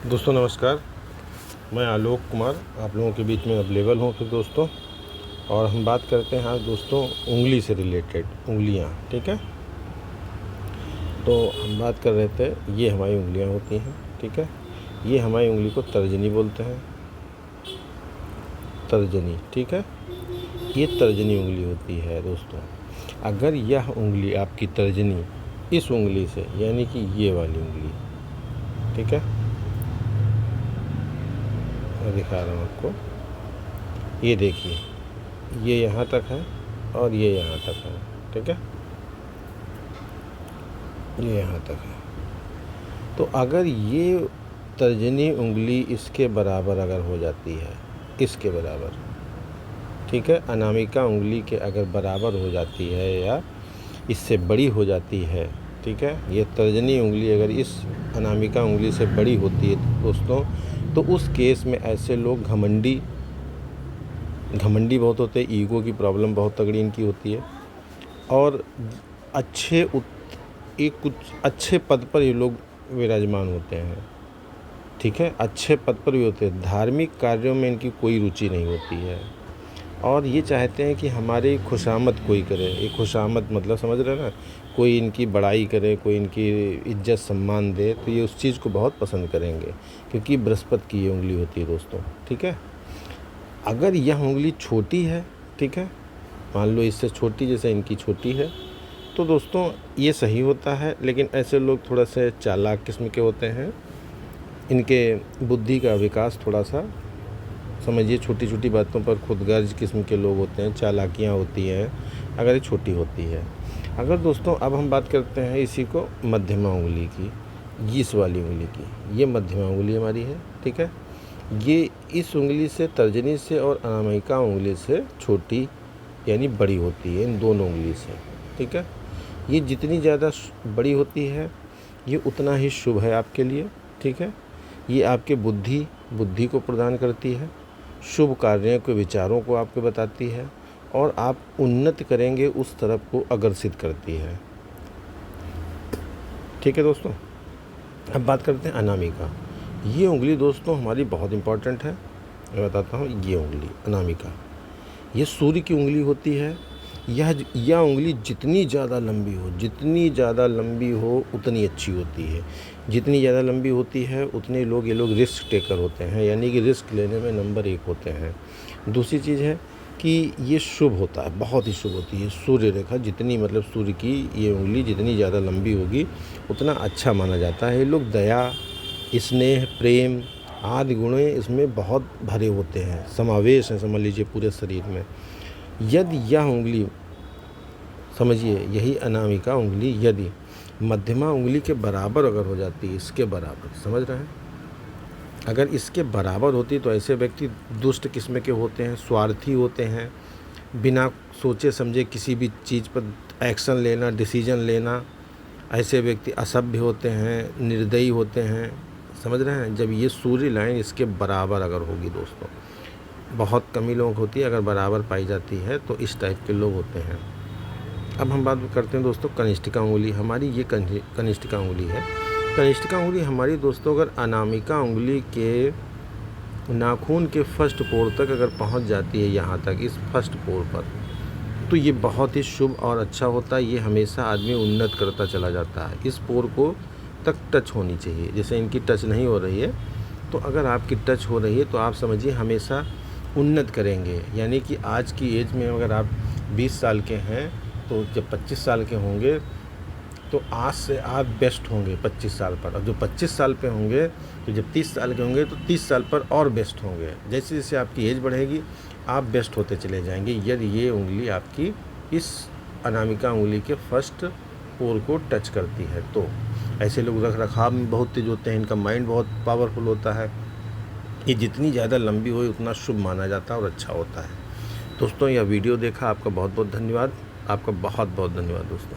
दोस्तों नमस्कार। मैं आलोक कुमार आप लोगों के बीच में अवेलेबल हूँ फिर दोस्तों। और हम बात करते हैं आज दोस्तों उंगली से रिलेटेड, उंगलियाँ। ठीक है, तो हम बात कर रहे थे, ये हमारी उंगलियाँ होती हैं। ठीक है, ये हमारी उंगली को तर्जनी बोलते हैं, तर्जनी। ठीक है, ये तर्जनी उंगली होती है दोस्तों। अगर यह उंगली आपकी तर्जनी इस उंगली से, यानी कि ये वाली उंगली, ठीक है, मैं दिखा रहा हूँ आपको, ये देखिए, ये यहाँ तक है और ये यहाँ तक है। ठीक है, ये यहाँ तक है। तो अगर ये तर्जनी उंगली इसके बराबर अगर हो जाती है, इसके बराबर, ठीक है, अनामिका उंगली के अगर बराबर हो जाती है या इससे बड़ी हो जाती है, ठीक है, ये तर्जनी उंगली अगर इस अनामिका उंगली से बड़ी होती है दोस्तों, तो उस केस में ऐसे लोग घमंडी बहुत होते हैं। ईगो की प्रॉब्लम बहुत तगड़ी इनकी होती है। और कुछ अच्छे पद पर ये लोग विराजमान होते हैं। ठीक है, अच्छे पद पर भी होते हैं। धार्मिक कार्यों में इनकी कोई रुचि नहीं होती है और ये चाहते हैं कि हमारी खुशामद कोई करे। ये खुशामद मतलब समझ रहे हैं ना, कोई इनकी बड़ाई करे, कोई इनकी इज्जत सम्मान दे, तो ये उस चीज़ को बहुत पसंद करेंगे, क्योंकि बृहस्पति की ये उंगली होती है दोस्तों। ठीक है, अगर यह उंगली छोटी है, ठीक है, मान लो इससे छोटी, जैसे इनकी छोटी है, तो दोस्तों ये सही होता है। लेकिन ऐसे लोग थोड़ा से चालाक किस्म के होते हैं, इनके बुद्धि का विकास थोड़ा सा, समझिए, छोटी छोटी बातों पर खुदगर्ज किस्म के लोग होते हैं, चालाकियाँ होती हैं अगर ये छोटी होती है। अगर दोस्तों अब हम बात करते हैं इसी को मध्यमा उंगली की, इस वाली उंगली की, ये मध्यमा उंगली हमारी है। ठीक है, ये इस उंगली से, तर्जनी से और अनामिका उंगली से छोटी यानी बड़ी होती है, इन दोनों उंगली से। ठीक है, ये जितनी ज़्यादा बड़ी होती है ये उतना ही शुभ है आपके लिए। ठीक है, ये आपके बुद्धि को प्रदान करती है, शुभ कार्यों के विचारों को आपको बताती है और आप उन्नत करेंगे उस तरफ को अग्रसित करती है। ठीक है दोस्तों, अब बात करते हैं अनामिका। ये उंगली दोस्तों हमारी बहुत इम्पॉर्टेंट है। मैं बताता हूँ, ये उंगली अनामिका, ये सूर्य की उंगली होती है। यह उंगली जितनी ज़्यादा लंबी हो उतनी अच्छी होती है। जितनी ज़्यादा लंबी होती है उतने ये लोग रिस्क टेकर होते हैं, यानी कि रिस्क लेने में नंबर 1 होते हैं। दूसरी चीज़ है कि ये शुभ होता है, बहुत ही शुभ होती है। सूर्य रेखा जितनी, मतलब सूर्य की ये उंगली जितनी ज़्यादा लंबी होगी उतना अच्छा माना जाता है। ये लोग दया, स्नेह, प्रेम आदि गुण इसमें बहुत भरे होते हैं, समावेश हैं, समझ लीजिए, पूरे शरीर में। यदि यह उंगली, समझिए, यही अनामिका उंगली यदि मध्यमा उंगली के बराबर अगर हो जाती है, इसके बराबर, समझ रहे हैं, अगर इसके बराबर होती तो ऐसे व्यक्ति दुष्ट किस्म के होते हैं, स्वार्थी होते हैं, बिना सोचे समझे किसी भी चीज़ पर एक्शन लेना, डिसीजन लेना, ऐसे व्यक्ति असभ्य होते हैं, निर्दयी होते हैं, समझ रहे हैं। जब ये सूर्य लाइन इसके बराबर अगर होगी दोस्तों, बहुत कम ही लोग होती है, अगर बराबर पाई जाती है तो इस टाइप के लोग होते हैं। अब हम बात करते हैं दोस्तों कनिष्ठिका उंगली हमारी। ये कनिष्ठिका उंगली है। कनिष्ठिका उंगली हमारी दोस्तों अगर अनामिका उंगली के नाखून के फर्स्ट पोर तक अगर पहुंच जाती है, यहाँ तक, इस फर्स्ट पोर पर, तो ये बहुत ही शुभ और अच्छा होता है। ये हमेशा आदमी उन्नत करता चला जाता है। इस पोर को तक टच होनी चाहिए। जैसे इनकी टच नहीं हो रही है, तो अगर आपकी टच हो रही है तो आप समझिए हमेशा उन्नत करेंगे। यानी कि आज की एज में अगर आप 20 साल के हैं तो जब 25 साल के होंगे तो आज से आप बेस्ट होंगे 25 साल पर, और जो 25 साल पे होंगे तो जब 30 साल के होंगे तो 30 साल पर और बेस्ट होंगे। जैसे जैसे आपकी एज बढ़ेगी आप बेस्ट होते चले जाएंगे, यदि ये उंगली आपकी इस अनामिका उंगली के फर्स्ट पोर को टच करती है। तो ऐसे लोग रख रखाव में बहुत तेज होते हैं, इनका माइंड बहुत पावरफुल होता है। ये जितनी ज़्यादा लंबी हो उतना शुभ माना जाता है और अच्छा होता है। दोस्तों यह वीडियो देखा, आपका बहुत बहुत धन्यवाद। आपका बहुत बहुत धन्यवाद दोस्तों।